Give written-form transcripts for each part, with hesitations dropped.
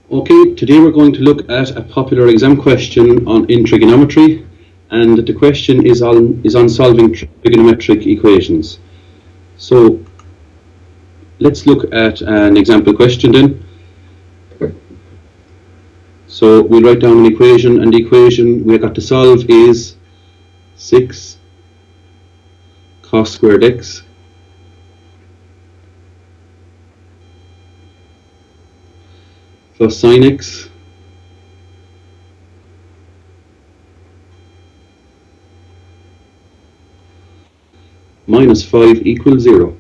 Okay, today we're going to look at a popular exam question in trigonometry, and the question is on solving trigonometric equations. So let's look at an example question then. So we'll write down an equation, and the equation we've got to solve is 6 cos squared x plus sin x minus 5 equals 0.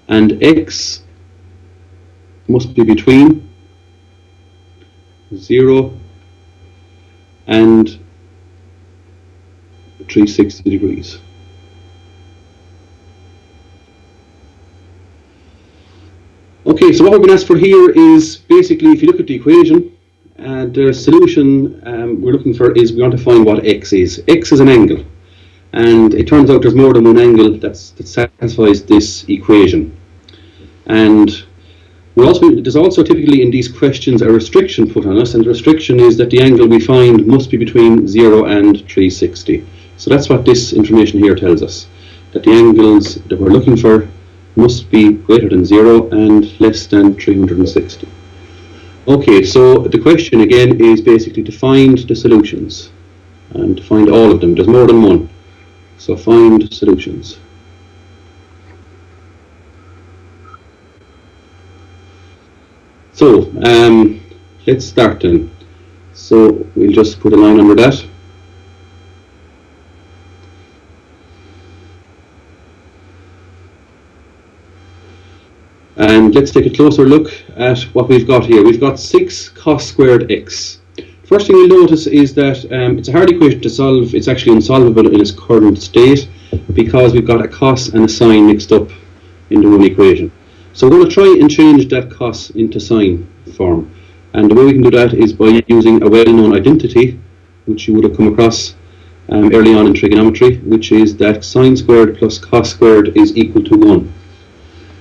And x must be between 0 and 360 degrees. Okay, so what we're going to ask for here is basically, if you look at the equation, the solution we're looking for is we want to find what x is. X is an angle, and it turns out there's more than one angle that satisfies this equation. And there's also typically in these questions a restriction put on us, and the restriction is that the angle we find must be between 0 and 360. So that's what this information here tells us, that the angles that we're looking for must be greater than 0 and less than 360. Okay, so the question again is basically to find the solutions, and to find all of them. There's more than one, so find solutions. So let's start then. So we'll just put a line under that. And let's take a closer look at what we've got here. We've got 6 cos squared x. First thing you'll notice is that it's a hard equation to solve. It's actually unsolvable in its current state because we've got a cos and a sine mixed up into one equation. So we're going to try and change that cos into sine form. And the way we can do that is by using a well-known identity, which you would have come across early on in trigonometry, which is that sine squared plus cos squared is equal to 1.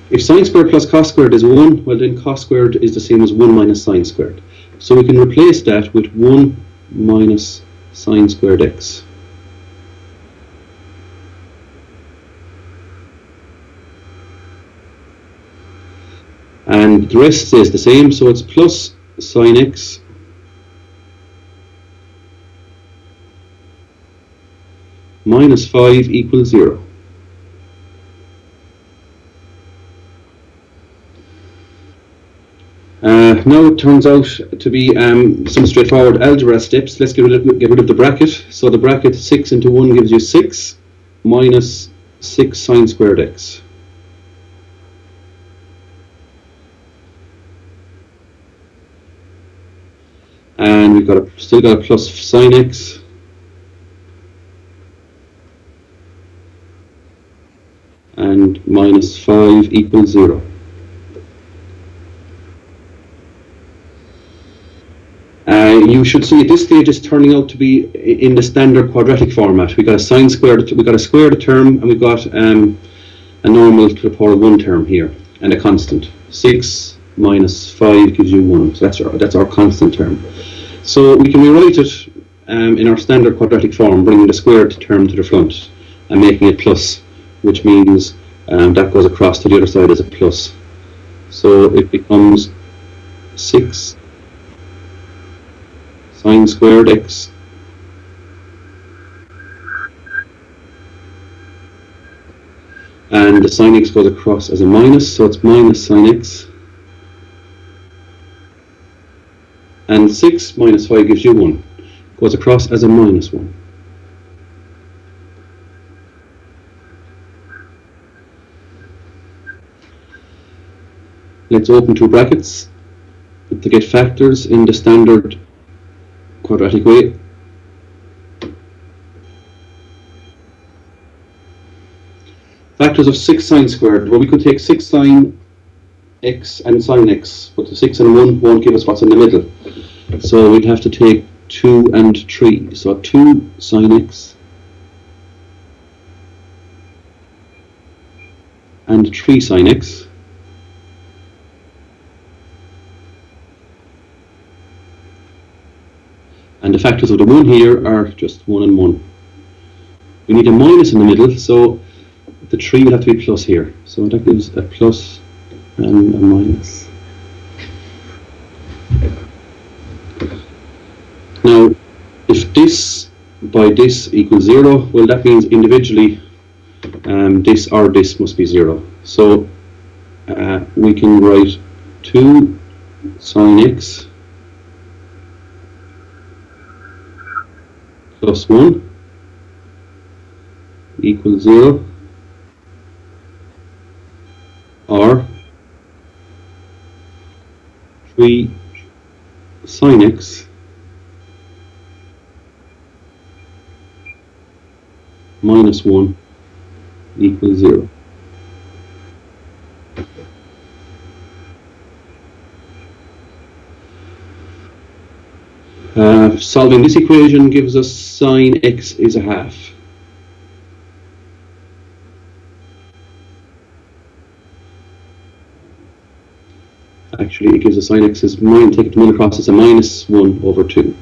If sine squared plus cos squared is 1, well then cos squared is the same as 1 minus sine squared. So we can replace that with 1 minus sine squared x. And the rest stays the same, so it's plus sine x minus 5 equals 0. Now it turns out to be some straightforward algebra steps. Let's get rid of the bracket. So the bracket 6 into 1 gives you 6 minus 6 sine squared x. And we've still got a plus sine x. And minus 5 equals 0. You should see at this stage it's turning out to be in the standard quadratic format. We've got a sine squared, we've got a squared term, and we've got a normal to the power of 1 term here, and a constant. 6 minus 5 gives you 1, so that's our constant term. So we can rewrite it in our standard quadratic form, bringing the squared term to the front and making it plus, which means that goes across to the other side as a plus. So it becomes 6 sine squared x and the sine x goes across as a minus, so it's minus sine x, and 6 minus 5 gives you 1, goes across as a minus 1. Let's open two brackets to get factors in the standard quadratic way. Factors of 6 sine squared. Well, we could take 6 sine x and sine x, but the 6 and 1 won't give us what's in the middle. So we'd have to take 2 and 3. So 2 sine x and 3 sine x. And the factors of the 1 here are just 1 and 1. We need a minus in the middle, so the 3 will have to be plus here. So that gives a plus and a minus. Now, if this by this equals 0, well, that means individually this or this must be 0. So we can write 2 sine x plus 1 equals 0, or 3 sine x minus 1 equals 0. Solving this equation gives us sine x is a half. Actually, it gives us sine x is minus, take it to 1 across, it's a minus 1 over 2.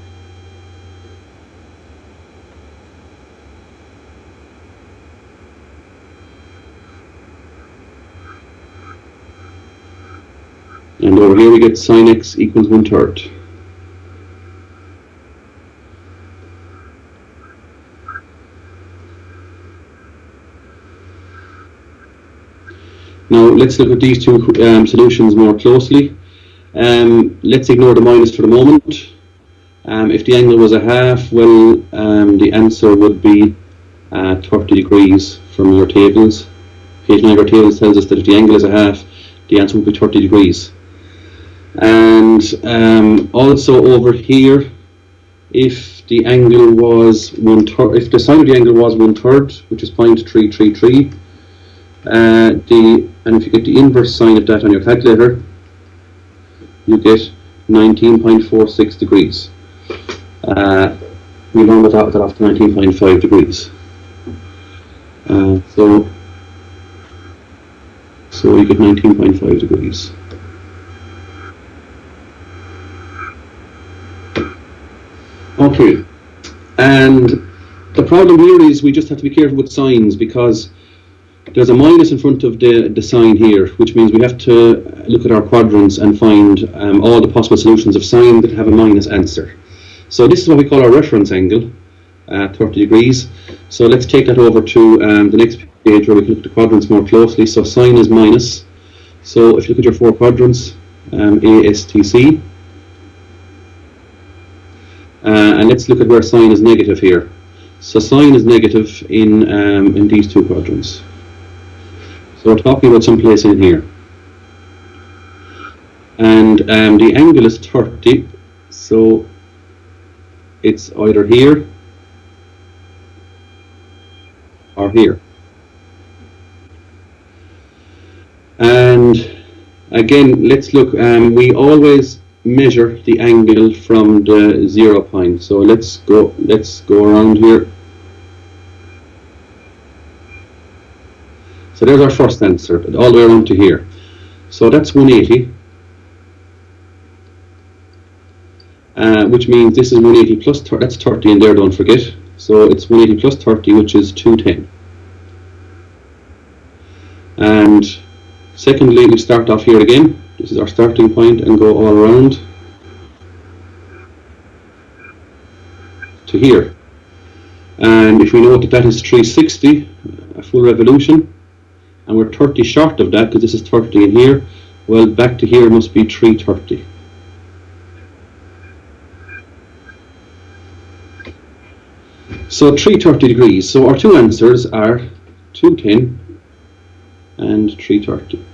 And over here we get sine x equals 1/3. Now let's look at these two solutions more closely. Let's ignore the minus for the moment. If the angle was a half, well, the answer would be 30 degrees from your tables. Page 9 of our tables tells us that if the angle is a half, the answer would be 30 degrees. And also over here, if the angle was 1/3, if the sine of the angle was 1/3, which is 0.333, and if you get the inverse sine of that on your calculator, you get 19.46 degrees. We round that off to 19.5 degrees. So you get 19.5 degrees. Okay, and the problem here is we just have to be careful with signs, because there's a minus in front of the sign here, which means we have to look at our quadrants and find all the possible solutions of sine that have a minus answer. So this is what we call our reference angle, 30 degrees. So let's take that over to the next page where we can look at the quadrants more closely. So sine is minus. So if you look at your 4 quadrants, A, S, T, C. And let's look at where sine is negative here. So sine is negative in these 2 quadrants. So we're talking about some place in here. And the angle is 30, so it's either here or here. And again, let's look, we always measure the angle from the 0 point. So let's go around here. So there's our first answer, all the way around to here. So that's 180, which means this is 180 plus 30, that's 30 in there, don't forget. So it's 180 plus 30, which is 210. And secondly, we start off here again. This is our starting point, and go all around to here. And if we note that that is 360, a full revolution, and we're 30 short of that because this is 30 in here, well, back to here must be 330. So 330 degrees. So our 2 answers are 210 and 330.